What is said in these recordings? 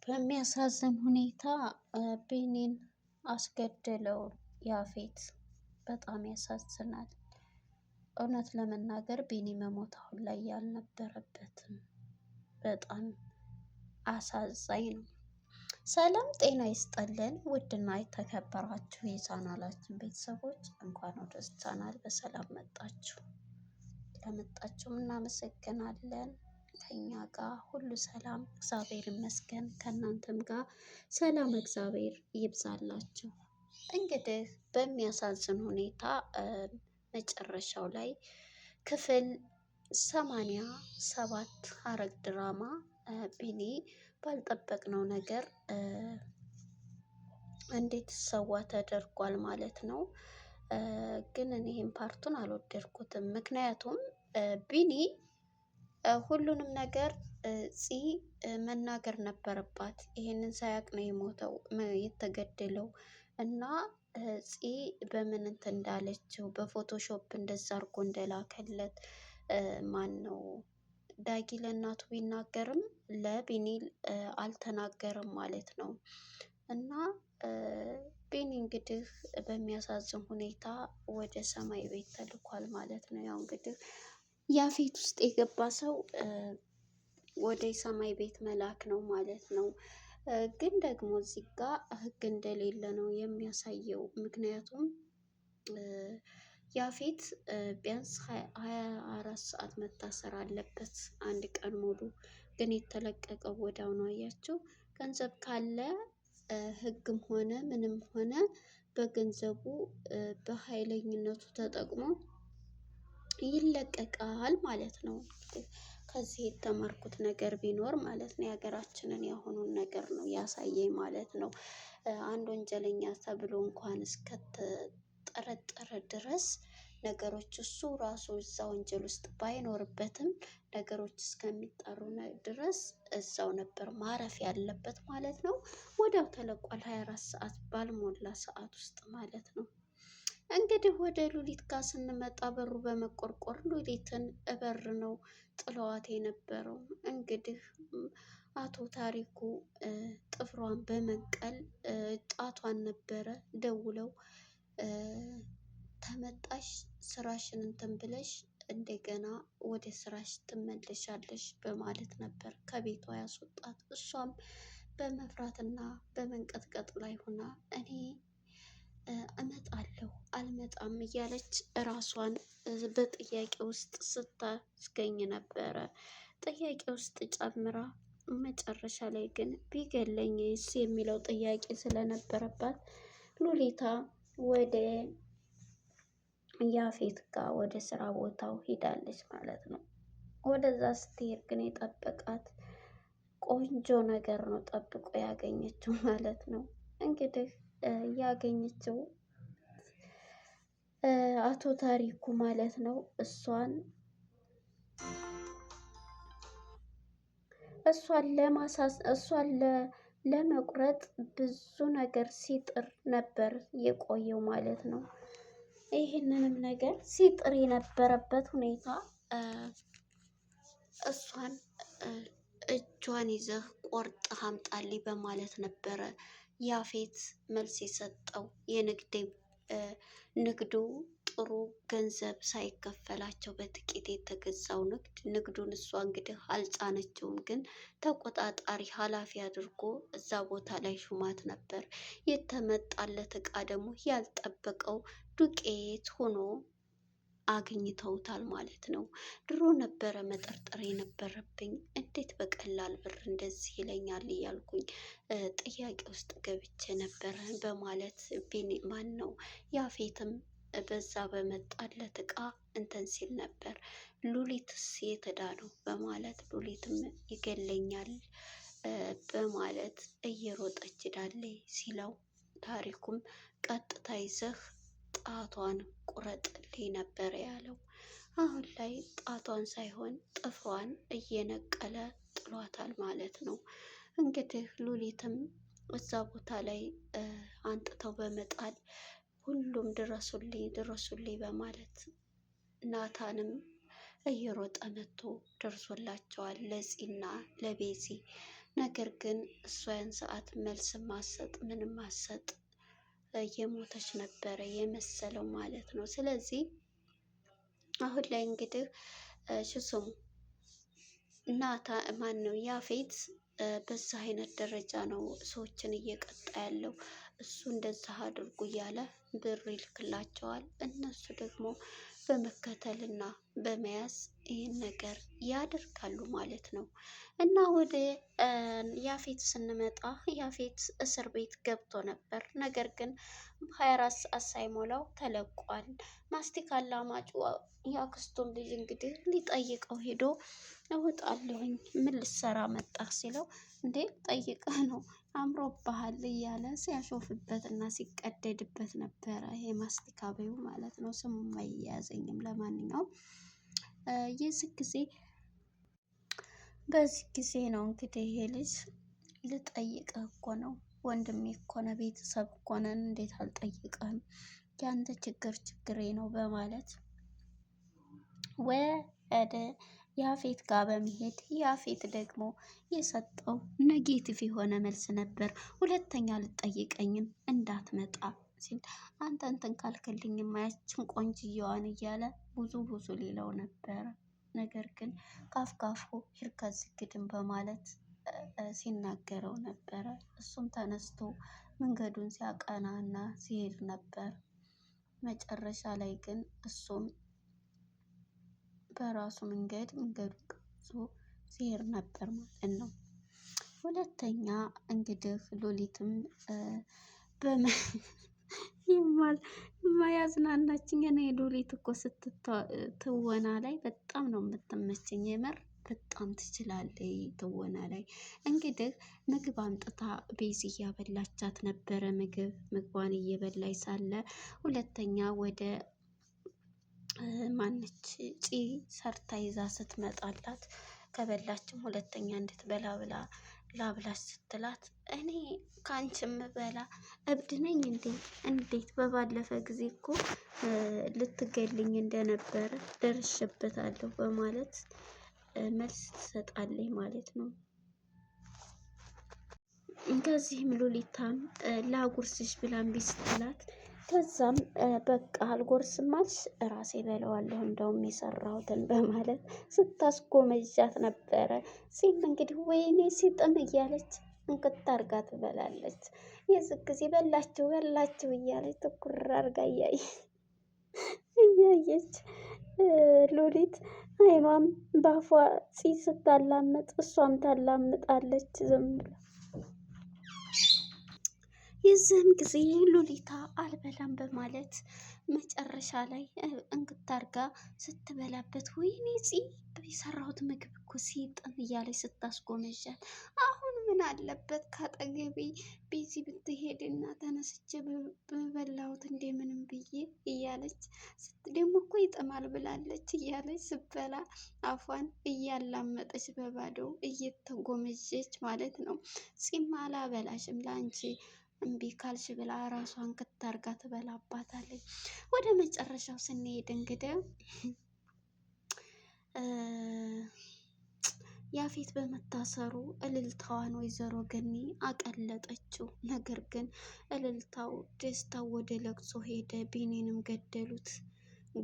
በሚያሳዝን ሁኔታ ቢኒን አስገደለው ያፌት። በጣም ያሳዝናል። እውነት ለመናገር ቢኒ መሞት አሁን ላይ ያልነበረበትም በጣም አሳዛኝ ነው። ሰላም ጤና ይስጥልን ውድና የተከበራችሁ የቻናላችን ቤተሰቦች እንኳን ወደ ቻናል በሰላም መጣችሁ። ለመጣችሁም እናመሰግናለን። ከኛ ጋር ሁሉ ሰላም እግዚአብሔር ይመስገን፣ ከእናንተም ጋር ሰላም እግዚአብሔር ይብዛላችሁ። እንግዲህ በሚያሳዝን ሁኔታ መጨረሻው ላይ ክፍል 87 ሐረግ ድራማ ቢኒ ባልጠበቅነው ነገር እንዴት ሰዋ ተደርጓል ማለት ነው። ግን እኔ ይህን ፓርቱን አልወደድኩትም። ምክንያቱም ቢኒ ሁሉንም ነገር ፂ መናገር ነበረባት። ይሄንን ሳያቅ ነው የሞተው የተገደለው እና ፂ በምን እንትን እንዳለችው በፎቶሾፕ እንደዛ አድርጎ እንደላከለት ማን ነው ዳጊ ለእናቱ ቢናገርም ለቢኒ አልተናገርም ማለት ነው። እና ቢኒ እንግዲህ በሚያሳዝን ሁኔታ ወደ ሰማይ ቤት ተልኳል ማለት ነው። ያው እንግዲህ ያፌት ውስጥ የገባ ሰው ወደ ሰማይ ቤት መላክ ነው ማለት ነው። ግን ደግሞ እዚህ ጋር ህግ እንደሌለ ነው የሚያሳየው። ምክንያቱም ያፌት ቢያንስ 24 ሰዓት መታሰር አለበት፣ አንድ ቀን ሙሉ። ግን የተለቀቀው ወዲያው ነው። አያችሁ፣ ገንዘብ ካለ ህግም ሆነ ምንም ሆነ በገንዘቡ በኃይለኝነቱ ተጠቅሞ ይለቀቃል ማለት ነው። ከዚህ የተማርኩት ነገር ቢኖር ማለት ነው የሀገራችንን የአሁኑን ነገር ነው ያሳየኝ ማለት ነው። አንድ ወንጀለኛ ተብሎ እንኳን እስከተጠረጠረ ድረስ ነገሮች እሱ ራሱ እዛ ወንጀል ውስጥ ባይኖርበትም ነገሮች እስከሚጣሩ ድረስ እዛው ነበር ማረፍ ያለበት ማለት ነው። ወዲያው ተለቋል፣ 24 ሰዓት ባልሞላ ሰዓት ውስጥ ማለት ነው። እንግዲህ ወደ ሉሊት ጋር ስንመጣ በሩ በመቆርቆር ሉሊትን እበር ነው ጥለዋት የነበረው። እንግዲህ አቶ ታሪኩ ጥፍሯን በመንቀል ጣቷን ነበረ ደውለው ተመጣሽ ስራሽን እንትን ብለሽ እንደገና ወደ ስራሽ ትመለሻለሽ በማለት ነበር ከቤቷ ያስወጣት። እሷም በመፍራትና በመንቀጥቀጥ ላይ ሆና እኔ እመጣለሁ አልመጣም እያለች እራሷን በጥያቄ ውስጥ ስታስገኝ ነበረ። ጥያቄ ውስጥ ጨምራ መጨረሻ ላይ ግን ቢገለኝስ የሚለው ጥያቄ ስለነበረባት ሉሊታ ወደ ያፌት ጋር ወደ ስራ ቦታው ሄዳለች ማለት ነው። ወደዛ ስትሄድ ግን የጠበቃት ቆንጆ ነገር ነው ጠብቆ ያገኘችው ማለት ነው። እንግዲህ ያገኘችው አቶ ታሪኩ ማለት ነው እሷን ለመቁረጥ ብዙ ነገር ሲጥር ነበር የቆየው ማለት ነው። ይህንንም ነገር ሲጥር የነበረበት ሁኔታ እሷን እጇን ይዘህ ቆርጠህ አምጣልኝ በማለት ነበረ ያፌት መልስ የሰጠው። ንግዱ ጥሩ ገንዘብ ሳይከፈላቸው በጥቂት የተገዛው ንግዱን እሷ እንግዲህ አልጫነችውም፣ ግን ተቆጣጣሪ ኃላፊ አድርጎ እዛ ቦታ ላይ ሹማት ነበር። የተመጣለት እቃ ደግሞ ያልጠበቀው ዱቄት ሆኖ አግኝተውታል ማለት ነው። ድሮ ነበረ መጠርጠር የነበረብኝ እንዴት በቀላል ብር እንደዚህ ይለኛል እያልኩኝ ጥያቄ ውስጥ ገብቼ ነበረ በማለት ቢኒ ማን ነው ያፌትም በዛ በመጣለት እቃ እንትን ሲል ነበር። ሉሊትስ የትዳ ነው በማለት ሉሊትም ይገለኛል በማለት እየሮጠች ሄዳለች ሲለው ታሪኩም ቀጥታ ይዘህ ጣቷን ቁረጥልኝ ነበር ያለው። አሁን ላይ ጣቷን ሳይሆን ጥፍሯን እየነቀለ ጥሏታል ማለት ነው። እንግዲህ ሉሊትም እዛ ቦታ ላይ አንጥተው በመጣል ሁሉም ድረሱልኝ ድረሱልኝ በማለት ናታንም እየሮጠ መጥቶ ደርሶላቸዋል ለፂና ለቤዚ። ነገር ግን እሷ ያን ሰዓት መልስ ማሰጥ ምንም ማሰጥ የሞተች ነበረ የመሰለው ማለት ነው። ስለዚህ አሁን ላይ እንግዲህ ሽሱም ናታ ማን ነው ያፌት በዛ አይነት ደረጃ ነው ሰዎችን እየቀጣ ያለው። እሱ እንደዛ አድርጉ እያለ ብር ይልክላቸዋል። እነሱ ደግሞ በመከተልና በመያዝ ይህን ነገር ያደርጋሉ ማለት ነው። እና ወደ ያፌት ስንመጣ ያፌት እስር ቤት ገብቶ ነበር። ነገር ግን 24 ሰዓት ሳይሞላው ተለቋል። ማስቲካ ላማጩ የአክስቱን ልጅ እንግዲህ ሊጠይቀው ሄዶ እወጣለሁኝ ምን ልትሰራ መጣህ ሲለው እንዴ ጠይቀህ ነው አምሮብሃል እያለ ሲያሾፍበት እና ሲቀደድበት ነበረ። ይሄ ማስቲካ በዩ ማለት ነው። ስሙም አያያዘኝም። ለማንኛውም በዚህ ጊዜ ነው እንግዲህ ይሄ ልጅ ልጠይቅህ እኮ ነው ወንድሜ እኮ ነው ቤተሰብ እኮ ነን እንዴት አልጠይቅህም ያንተ ችግር ችግሬ ነው በማለት ወደ ያፌት ጋር በመሄድ ያፌት ደግሞ የሰጠው ኔጌቲቭ የሆነ መልስ ነበር። ሁለተኛ ልጠይቀኝም እንዳትመጣ ሲል አንተ እንትን ካልክልኝ ማያችን ቆንጅየዋን እያለ ብዙ ሌላው ነበረ። ነገር ግን ካፍ ካፉ ይርከዝ ግድም በማለት ሲናገረው ነበረ። እሱም ተነስቶ መንገዱን ሲያቀናና ሲሄድ ነበር። መጨረሻ ላይ ግን እሱም በራሱ መንገዱን ቀርጾ ሲሄድ ነበር ማለት ነው። ሁለተኛ እንግዲህ ሉሊትም የማያዝናናችኝ እኔ ሉሊት እኮ ስትትወና ላይ በጣም ነው የምትመቸኝ። የምር በጣም ትችላለች ትወና ላይ። እንግዲህ ምግብ አምጥታ ቤዚ እያበላቻት ነበረ። ምግቧን እየበላይ ሳለ ሁለተኛ ወደ ማነች ጪ ሰርታ ይዛ ስትመጣላት ከበላችም ሁለተኛ እንድትበላ ብላ ላብላሽ ስትላት እኔ ካንቺም በላ እብድ ነኝ እንዴ? እንዴት በባለፈ ጊዜ እኮ ልትገልኝ እንደነበረ ደርሼበታለሁ በማለት መልስ ትሰጣለች ማለት ነው። ከዚህም ሉሊታም ላጉርስሽ ብላ እምቢ ስትላት ከዛም በቃ አልጎርስም አልሽ ራሴ በለዋለሁ እንደውም የሰራሁትን በማለት ስታስጎመዣት ነበረ። ሲል እንግዲህ ወይኔ ሲጥም እያለች እንክት አርጋ ትበላለች። የዚህ ጊዜ በላችሁ እያለች ትኩር አርጋ እያየች ሉሊት አይኗም ባፏ ስታላምጥ እሷም ታላምጣለች ዝም ብላ። የዚህም ጊዜ ሉሊታ አልበላም በማለት መጨረሻ ላይ እንክታርጋ ስትበላበት ወይኔ የሰራሁት ምግብ እኮ ሲጥም እያለች ስታስጎመዣት፣ አሁን ምን አለበት ካጠገቤ ቤዚ ብትሄድና ተነስቼ በበላሁት እንደምንም ብዬ እያለች ደግሞ እኮ ይጥማል ብላለች እያለች ስትበላ አፏን እያላመጠች በባዶ እየተጎመጀች ማለት ነው። ጺም አላበላሽም ለአንቺ እምቢ ካልሽ ብላ ራሷን ክታርጋ ትበላባታለች። ወደ መጨረሻው ስንሄድ እንግዲህ ያፌት በመታሰሩ እልልታዋን ወይዘሮ ገኒ አቀለጠችው። ነገር ግን እልልታው ደስታው ወደ ለቅሶ ሄደ። ቢኒንም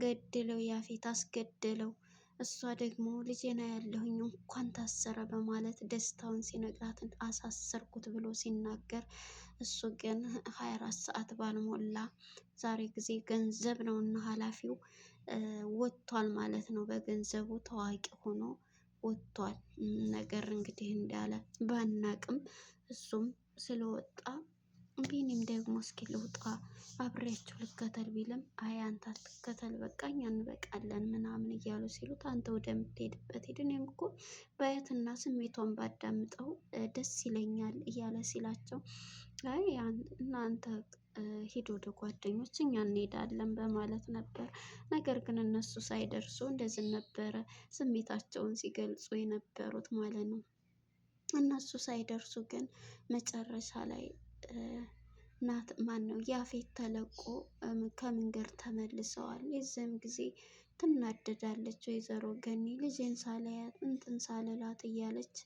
ገደለው ያፌት አስገደለው። እሷ ደግሞ ልጄና ያለሁኝ እንኳን ታሰረ በማለት ደስታውን ሲነግራትን አሳሰርኩት ብሎ ሲናገር፣ እሱ ግን 24 ሰዓት ባልሞላ ዛሬ ጊዜ ገንዘብ ነውና ኃላፊው ወጥቷል ማለት ነው። በገንዘቡ ታዋቂ ሆኖ ወጥቷል። ነገር እንግዲህ እንዳለ ባናቅም እሱም ስለወጣ ቢኒም ደግሞ እስኪ ልውጣ አብሬያቸው ልከተል ቢልም አይ አንተ አትከተል በቃ እኛ እንበቃለን ምናምን እያሉ ሲሉት አንተ ወደምትሄድበት ሂድ፣ እኔም እኮ በየትና ስሜቷን ባዳምጠው ደስ ይለኛል እያለ ሲላቸው አይ እናንተ ሂድ ወደ ጓደኞች እኛ እንሄዳለን በማለት ነበር። ነገር ግን እነሱ ሳይደርሱ እንደዚህ ነበረ ስሜታቸውን ሲገልጹ የነበሩት ማለት ነው። እነሱ ሳይደርሱ ግን መጨረሻ ላይ ናት ማን ነው ያፌት ተለቆ ከመንገድ ተመልሰዋል። የዚህም ጊዜ ትናደዳለች። ወይዘሮ ገኒ ልጄን ሳላያት እንትን ሳልላት እያለች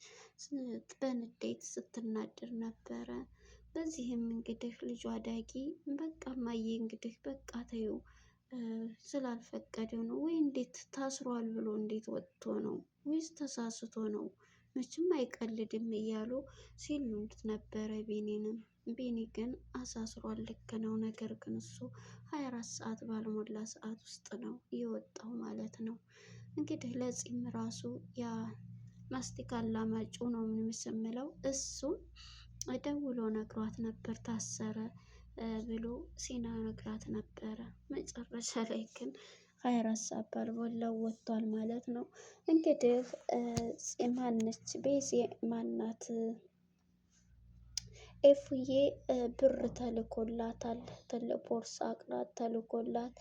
በንዴት ስትናደድ ነበረ። በዚህም እንግዲህ ልጇ ዳጊ በቃ እማዬ እንግዲህ በቃ ተይው ስላልፈቀደው ነው ወይ እንዴት ታስሯል ብሎ እንዴት ወጥቶ ነው ወይስ ተሳስቶ ነው መቼም አይቀልድም እያሉ ሲሉት ነበረ። ቤኒ ግን አሳስሯል ልክ ነው። ነገር ግን እሱ 24 ሰዓት ባልሞላ ሰዓት ውስጥ ነው የወጣው ማለት ነው። እንግዲህ ለጺም ራሱ ያ ማስቲካ አላማጩ ነው የምለው እሱም ደውሎ ነግሯት ነበር ታሰረ ብሎ ሲነግራት ነበረ። መጨረሻ ላይ ግን 24 ሰዓት ባልሞላው ወጥቷል ማለት ነው። እንግዲህ ማነች ቤዚ ማናት ኤፉዬ ብር ተልኮላታል። ትልቅ ቦርሳ አቅላት ተልኮላት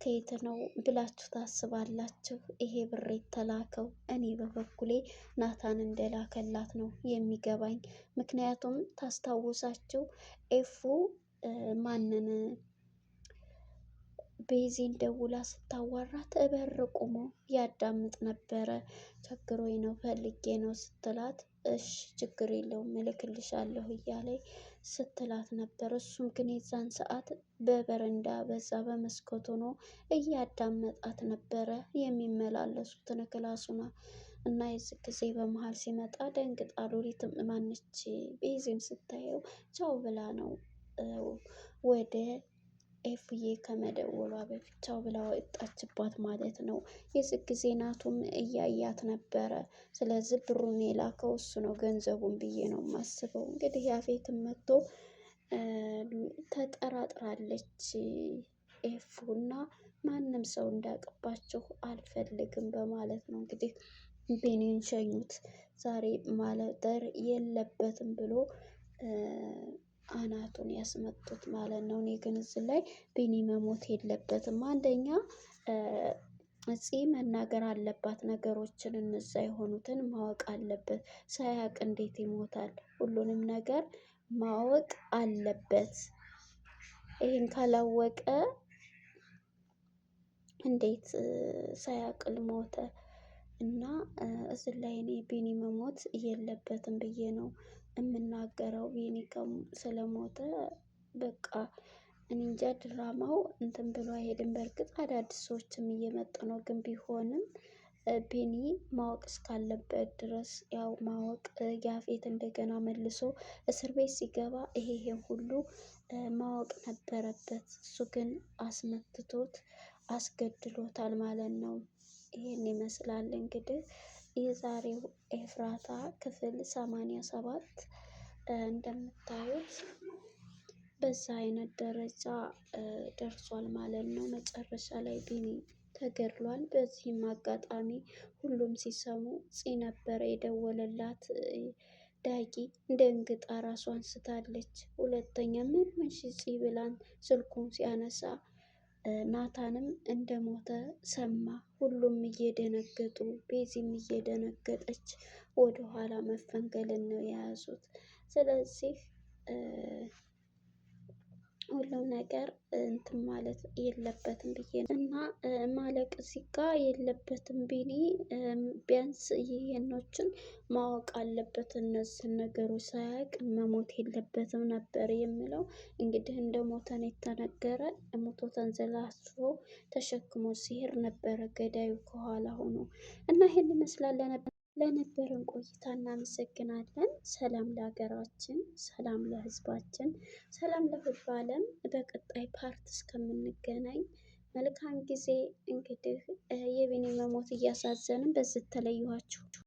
ከየት ነው ብላችሁ ታስባላችሁ? ይሄ ብር የተላከው እኔ በበኩሌ ናታን እንደላከላት ነው የሚገባኝ። ምክንያቱም ታስታውሳችሁ ኤፉ ማንን ቤዚን ደውላ ስታዋራት እበር ቆሞ ያዳምጥ ነበረ። ቸግሮኝ ነው ፈልጌ ነው ስትላት እሺ ችግር የለውም እልክልሻለሁ እያለ ስትላት ነበር። እሱም ግን የዛን ሰዓት በበረንዳ በዛ በመስኮት ሆኖ እያዳመጣት ነበረ የሚመላለሱትን ክላሱና እና የዚህ ጊዜ በመሀል ሲመጣ ደንግጣ ሎሊትም ማነች ቤዚም ስታየው ቻው ብላ ነው ወደ ኤፍዬ ከመደወሏ በፊት ቻው ብላ ወጣችባት ማለት ነው። የዚህ ጊዜ ናቱም እያያት ነበረ። ስለዚህ ብሩን የላከው እሱ ነው ገንዘቡን ብዬ ነው የማስበው። እንግዲህ ያፌትም መጥቶ ተጠራጥራለች ኤፉ እና ማንም ሰው እንዳያውቅባችሁ አልፈልግም በማለት ነው እንግዲህ ቤኒን ሸኙት። ዛሬ ማለደር የለበትም ብሎ አናቱን ያስመጡት ማለት ነው። እኔ ግን እዚህ ላይ ቤኒ መሞት የለበትም። አንደኛ እፂ መናገር አለባት ነገሮችን እነዛ የሆኑትን ማወቅ አለበት። ሳያውቅ እንዴት ይሞታል? ሁሉንም ነገር ማወቅ አለበት። ይህን ካላወቀ እንዴት ሳያቅል ሞተ? እና እዚህ ላይ እኔ ቤኒ መሞት የለበትም ብዬ ነው የምናገረው። ቤኒ ስለሞተ በቃ እንጃ ድራማው እንትን ብሎ አይሄድም። በእርግጥ አዳዲስ ሰዎችም እየመጡ ነው። ግን ቢሆንም ቤኒ ማወቅ እስካለበት ድረስ ያው ማወቅ ያፌት እንደገና መልሶ እስር ቤት ሲገባ ይሄን ሁሉ ማወቅ ነበረበት። እሱ ግን አስመትቶት አስገድሎታል ማለት ነው። ይሄን ይመስላል እንግዲህ የዛሬው ኤፍራታ ክፍል 87 እንደምታዩት በዛ አይነት ደረጃ ደርሷል ማለት ነው። መጨረሻ ላይ ቤኒ ተገድሏል። በዚህም አጋጣሚ ሁሉም ሲሰሙ ፂ ነበረ የደወለላት። ዳጊ ደንግጣ ራሷን ስታለች። ሁለተኛ ምን ሆንሽ ፂ ብላን ስልኩን ሲያነሳ ናታንም እንደሞተ ሰማ። ሁሉም እየደነገጡ ቤዚም እየደነገጠች ወደኋላ መፈንገልን ነው የያዙት። ስለዚህ ሁሉም ነገር እንትን ማለት የለበትም ብዬ ነው እና ማለቅ ሲጋ የለበትም። ቤኒ ቢያንስ ይሄኖችን ማወቅ አለበት። እነዚህን ነገሮች ሳያውቅ መሞት የለበትም ነበር የምለው። እንግዲህ እንደ ሞተ ነው የተነገረ። ሞቶ ተንዘላስቶ ተሸክሞ ሲሄድ ነበረ ገዳዩ ከኋላ ሆኖ እና ይሄን ይመስላል። ለነበረን ቆይታ እናመሰግናለን። ሰላም ለሀገራችን፣ ሰላም ለሕዝባችን፣ ሰላም ለሁሉ ዓለም። በቀጣይ ፓርት እስከምንገናኝ መልካም ጊዜ። እንግዲህ የቤኒ መሞት እያሳዘንም በዚህ ተለየኋችሁ።